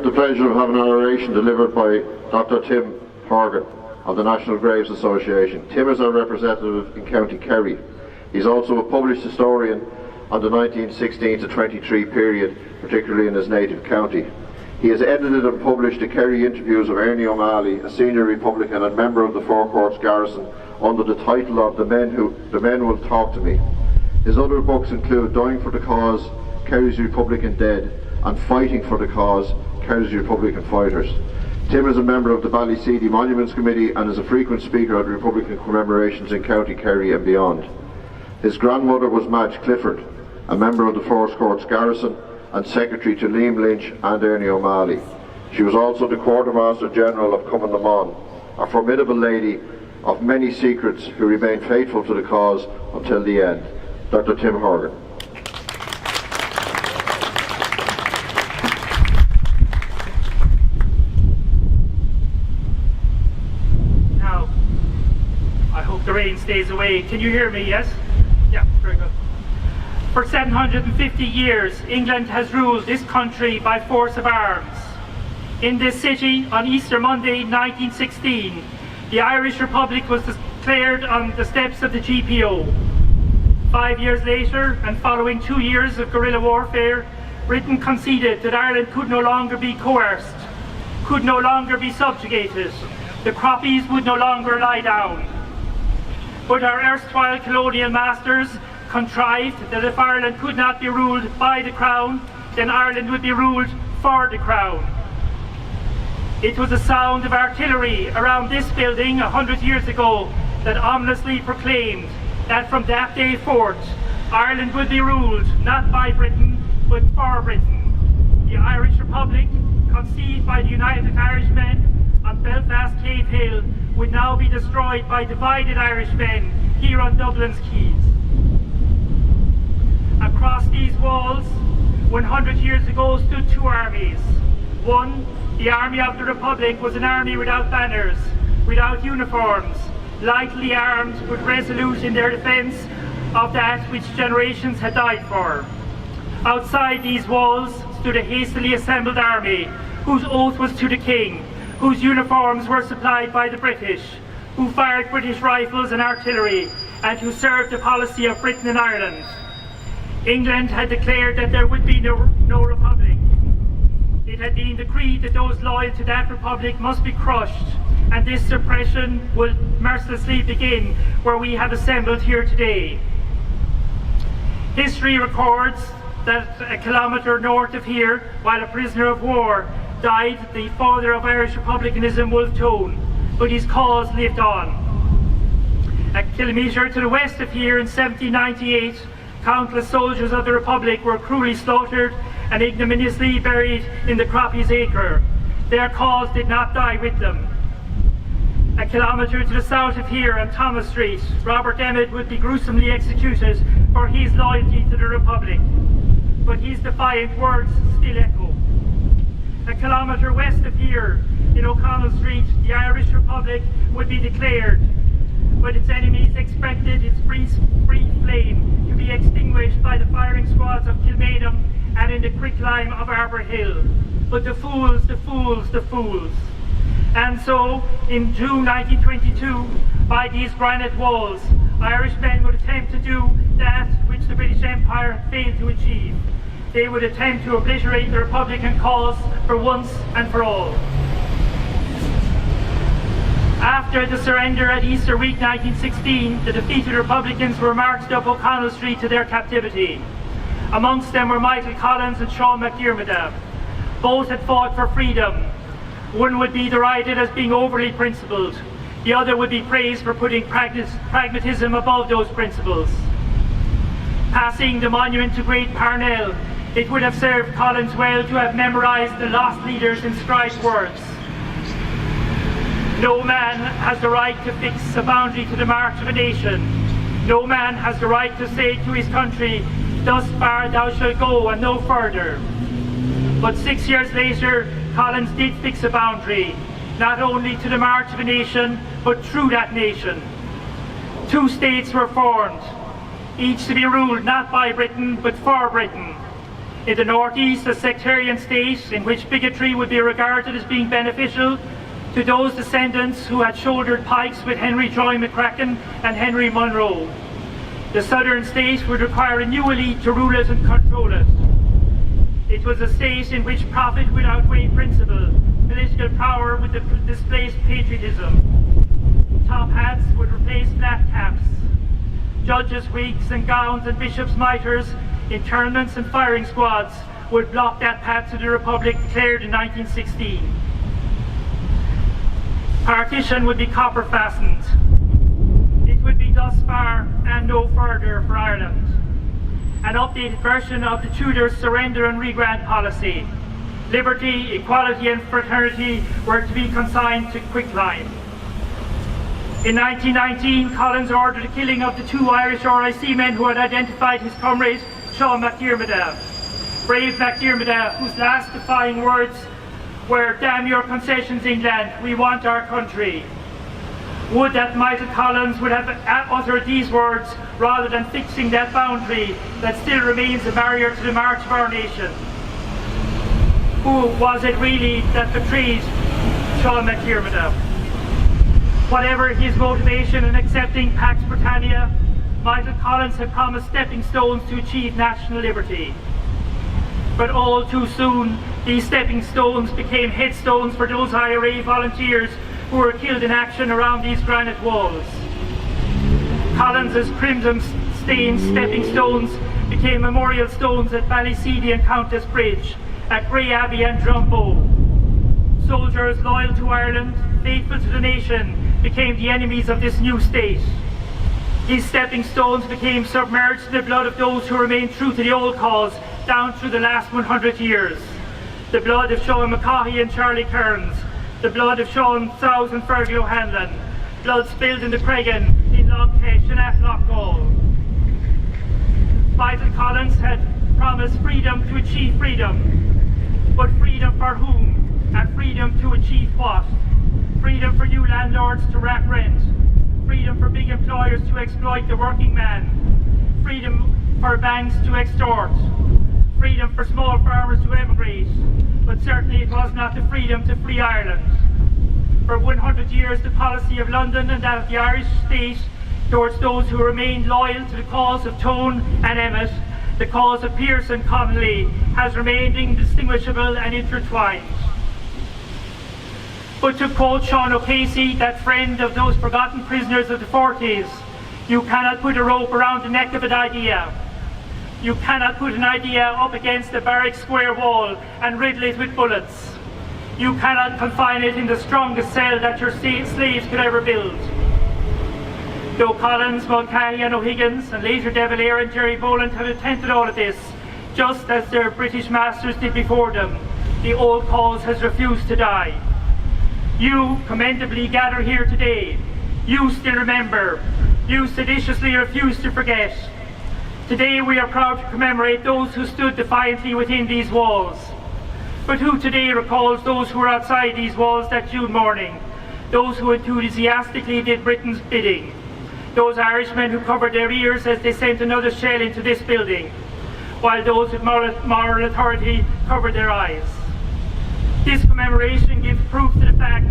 the pleasure of having an oration delivered by Dr. Tim Horgan of the National Graves Association. Tim is our representative in County Kerry. He's also a published historian on the 1916 to 23 period, particularly in his native county. He has edited and published the Kerry interviews of Ernie O'Malley, a senior Republican and member of the Four Courts Garrison, under the title of The Men Will Talk to Me. His other books include Dying for the Cause, Kerry's Republican Dead, and Fighting for the Cause, Kerry's Republican Fighters. Tim is a member of the Ballyseedy Monuments Committee and is a frequent speaker at Republican commemorations in County Kerry and beyond. His grandmother was Madge Clifford, a member of the Four Courts Garrison and secretary to Liam Lynch and Ernie O'Malley. She was also the Quartermaster General of Cumann, a formidable lady of many secrets who remained faithful to the cause until the end. Dr. Tim Horgan. Now, I hope the rain stays away. Can you hear me, yes? Yeah, very good. For 750 years, England has ruled this country by force of arms. In this city, on Easter Monday 1916, the Irish Republic was declared on the steps of the GPO. 5 years later, and following 2 years of guerrilla warfare, Britain conceded that Ireland could no longer be coerced, could no longer be subjugated. The croppies would no longer lie down. But our erstwhile colonial masters contrived that if Ireland could not be ruled by the Crown, then Ireland would be ruled for the Crown. It was the sound of artillery around this building 100 years ago that ominously proclaimed that from that day forth, Ireland would be ruled not by Britain, but for Britain. The Irish Republic, conceived by the United Irishmen on Belfast Cave Hill, would now be destroyed by divided Irishmen here on Dublin's quays. Across these walls, 100 years ago, stood two armies. One, the Army of the Republic, was an army without banners, without uniforms, lightly armed but resolute in their defence of that which generations had died for. Outside these walls stood a hastily assembled army, whose oath was to the King, whose uniforms were supplied by the British, who fired British rifles and artillery, and who served the policy of Britain and Ireland. England had declared that there would be no republic. It had been decreed that those loyal to that republic must be crushed, and this suppression will mercilessly begin where we have assembled here today. History records that a kilometre north of here, while a prisoner of war, died the father of Irish republicanism, Wolfe, but his cause lived on. A kilometre to the west of here in 1798, countless soldiers of the Republic were cruelly slaughtered and ignominiously buried in the Croppies Acre. Their cause did not die with them. A kilometre to the south of here on Thomas Street, Robert Emmet would be gruesomely executed for his loyalty to the Republic. But his defiant words still echo. A kilometre west of here, in O'Connell Street, the Irish Republic would be declared, but its enemies expected its brief flame to be extinguished by the firing squads of Kilmainham and in the quicklime of Arbour Hill. But the fools, the fools, the fools. And so, in June 1922, by these granite walls, Irishmen would attempt to do that which the British Empire had failed to achieve. They would attempt to obliterate the Republican cause for once and for all. After the surrender at Easter week 1916, the defeated Republicans were marched up O'Connell Street to their captivity. Amongst them were Michael Collins and Sean McDiarmid. Both had fought for freedom. One would be derided as being overly principled. The other would be praised for putting pragmatism above those principles. Passing the monument to great Parnell, it would have served Collins well to have memorised the lost leader's inscribed words. No man has the right to fix a boundary to the march of a nation. No man has the right to say to his country, thus far thou shalt go and no further. But 6 years later, Collins did fix a boundary, not only to the march of a nation, but through that nation. Two states were formed, each to be ruled not by Britain, but for Britain. In the northeast, a sectarian state in which bigotry would be regarded as being beneficial to those descendants who had shouldered pikes with Henry Joy McCracken and Henry Munro. The southern state would require a new elite to rule it and control it. It was a state in which profit would outweigh principle, political power would displace patriotism. Top hats would replace flat caps. Judges' wigs and gowns and bishops' mitres, internments and firing squads would block that path to the Republic declared in 1916. Partition would be copper fastened. It would be thus far and no further for Ireland. An updated version of the Tudors' surrender and regrant policy. Liberty, equality and fraternity were to be consigned to quicklime. In 1919, Collins ordered the killing of the 2 Irish RIC men who had identified his comrade, Sean McDiarmid. Brave McDiarmid, whose last defying words were, "Damn your concessions, England, we want our country." Would that Michael Collins would have uttered these words rather than fixing that boundary that still remains a barrier to the march of our nation. Who was it really that betrayed Sean McDiarmid? Whatever his motivation in accepting Pax Britannia, Michael Collins had promised stepping stones to achieve national liberty. But all too soon, these stepping stones became headstones for those IRA volunteers who were killed in action around these granite walls. Collins's crimson-stained stepping stones became memorial stones at Ballyseedy and Countess Bridge, at Grey Abbey and Drumbow. Soldiers loyal to Ireland, faithful to the nation, became the enemies of this new state. These stepping stones became submerged in the blood of those who remained true to the old cause down through the last 100 years. The blood of Sean McCaughey and Charlie Kearns, the blood of Sean Sowes and Fergie O'Hanlon, blood spilled in the Cregan, in Longkesh and at Loughgall. Michael Collins had promised freedom to achieve freedom, but freedom for whom? And freedom to achieve what? Freedom for new landlords to rack rent, freedom for big employers to exploit the working man, freedom for banks to extort, freedom for small farmers to emigrate, but certainly it was not the freedom to free Ireland. For 100 years the policy of London and that of the Irish state towards those who remained loyal to the cause of Tone and Emmet, the cause of Pearse and Connolly, has remained indistinguishable and intertwined. But to quote Sean O'Casey, that friend of those forgotten prisoners of the 40s, you cannot put a rope around the neck of an idea. You cannot put an idea up against a barrack square wall and riddle it with bullets. You cannot confine it in the strongest cell that your slaves could ever build. Though Collins, Mulcahy and O'Higgins and later De Valera and Jerry Boland have attempted all of this, just as their British masters did before them, the old cause has refused to die. You commendably gather here today. You still remember. You seditiously refuse to forget. Today we are proud to commemorate those who stood defiantly within these walls. But who today recalls those who were outside these walls that June morning? Those who enthusiastically did Britain's bidding. Those Irishmen who covered their ears as they sent another shell into this building, while those with moral authority covered their eyes. This commemoration gives proof to the fact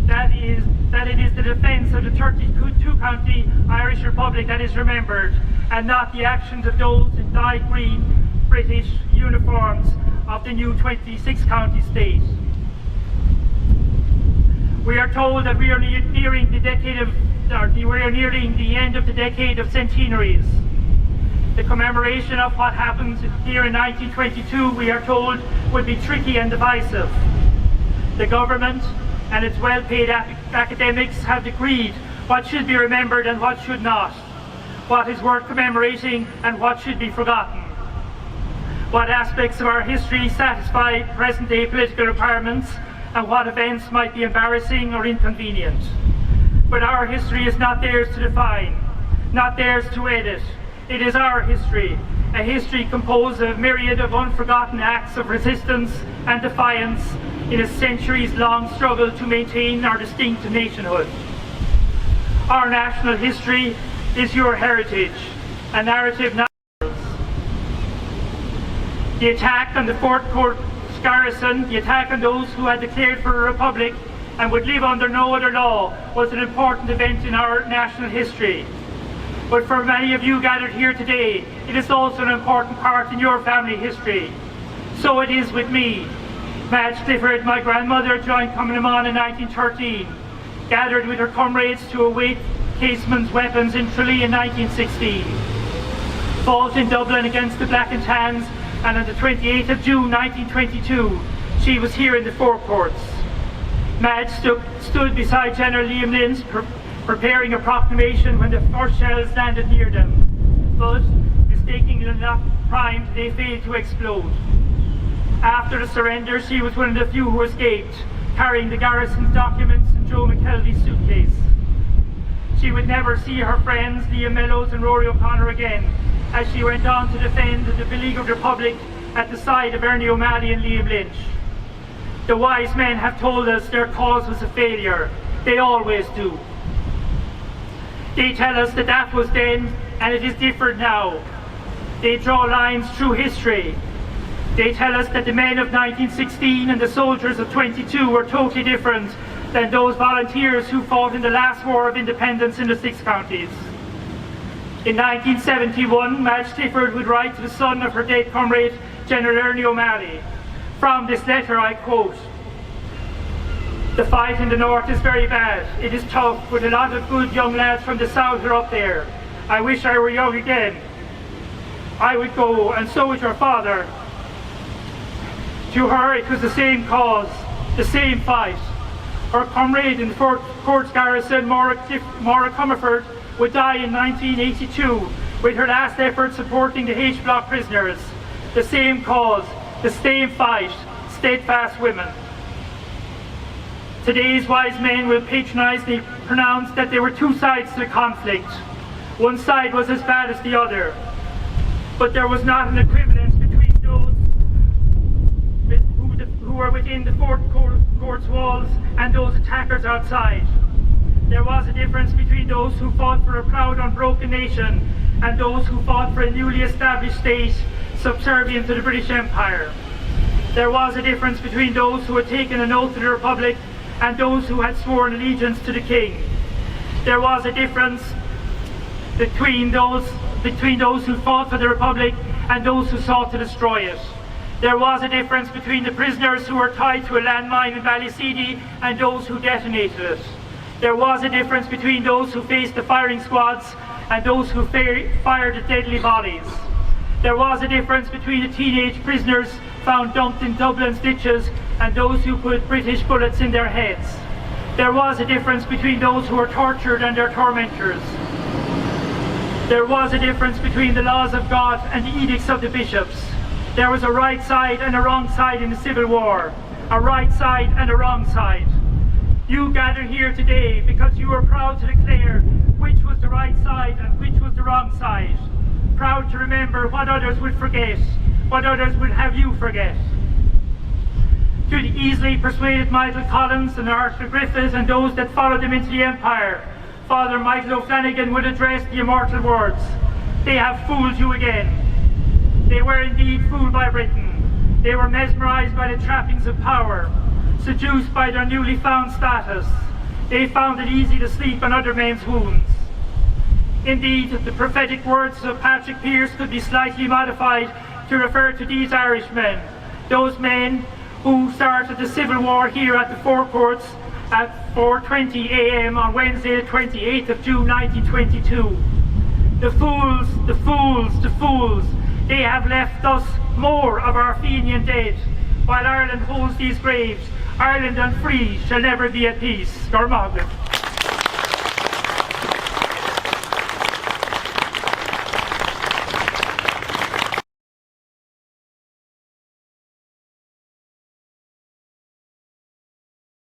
that it is the defence of the 32-county Irish Republic that is remembered, and not the actions of those in dyed green British uniforms of the new 26-county state. We are told that we are nearing the end of the decade of centenaries. The commemoration of what happened here in 1922, we are told, would be tricky and divisive. The government and its well-paid academics have decreed what should be remembered and what should not, what is worth commemorating and what should be forgotten, what aspects of our history satisfy present-day political requirements and what events might be embarrassing or inconvenient. But our history is not theirs to define, not theirs to edit. It is our history, a history composed of a myriad of unforgotten acts of resistance and defiance in a centuries-long struggle to maintain our distinct nationhood. Our national history is your heritage, a narrative not yours. The attack on the Fort Court garrison, the attack on those who had declared for a republic and would live under no other law, was an important event in our national history. But for many of you gathered here today, it is also an important part in your family history. So it is with me. Madge Clifford, my grandmother, joined Commemoration in 1913, gathered with her comrades to await Caseman's weapons in Tralee in 1916, fought in Dublin against the Black and Tans, and on the 28th of June 1922, she was here in the Four Courts. Madge stood beside General Liam Lynch, preparing a proclamation when the first shells landed near them, but, mistakenly not primed, they failed to explode. After the surrender, she was one of the few who escaped, carrying the garrison's documents in Joe McKelvey's suitcase. She would never see her friends, Liam Mellows and Rory O'Connor, again, as she went on to defend the beleaguered Republic at the side of Ernie O'Malley and Liam Lynch. The wise men have told us their cause was a failure. They always do. They tell us that that was then and it is different now. They draw lines through history. They tell us that the men of 1916 and the soldiers of 22 were totally different than those volunteers who fought in the last war of independence in the Six Counties. In 1971, Madge Clifford would write to the son of her dead comrade, General Ernie O'Malley. From this letter I quote, "The fight in the north is very bad. It is tough, but a lot of good young lads from the south are up there. I wish I were young again. I would go, and so would your father." To her it was the same cause, the same fight. Her comrade in the Fort Courts garrison, Maura Comerford, would die in 1982 with her last effort supporting the H Block prisoners. The same cause, the same fight, steadfast women. Today's wise men will patronizingly pronounce that there were two sides to the conflict. One side was as bad as the other, but there was not an equivalence between those who were within the Fort Courts walls and those attackers outside. There was a difference between those who fought for a proud, unbroken nation and those who fought for a newly established state subservient to the British Empire. There was a difference between those who had taken an oath to the Republic and those who had sworn allegiance to the King. There was a difference between those who fought for the Republic and those who sought to destroy it. There was a difference between the prisoners who were tied to a landmine in Ballyseedy and those who detonated it. There was a difference between those who faced the firing squads and those who fired at deadly volleys. There was a difference between the teenage prisoners found dumped in Dublin's ditches and those who put British bullets in their heads. There was a difference between those who were tortured and their tormentors. There was a difference between the laws of God and the edicts of the bishops. There was a right side and a wrong side in the Civil War, a right side and a wrong side. You gather here today because you are proud to declare which was the right side and which was the wrong side. Proud to remember what others would forget, what others would have you forget. To the easily persuaded Michael Collins and Arthur Griffith and those that followed them into the Empire, Father Michael O'Flanagan would address the immortal words, "They have fooled you again." They were indeed fooled by Britain. They were mesmerised by the trappings of power, seduced by their newly found status. They found it easy to sleep on other men's wounds. Indeed, the prophetic words of Patrick Pearse could be slightly modified to refer to these Irishmen, those men who started the Civil War here at the Four Courts at 4:20 a.m. on Wednesday the 28th of June 1922. The fools, the fools, the fools, they have left us more of our Fenian dead. While Ireland holds these graves, Ireland unfree shall never be at peace. Gormagan.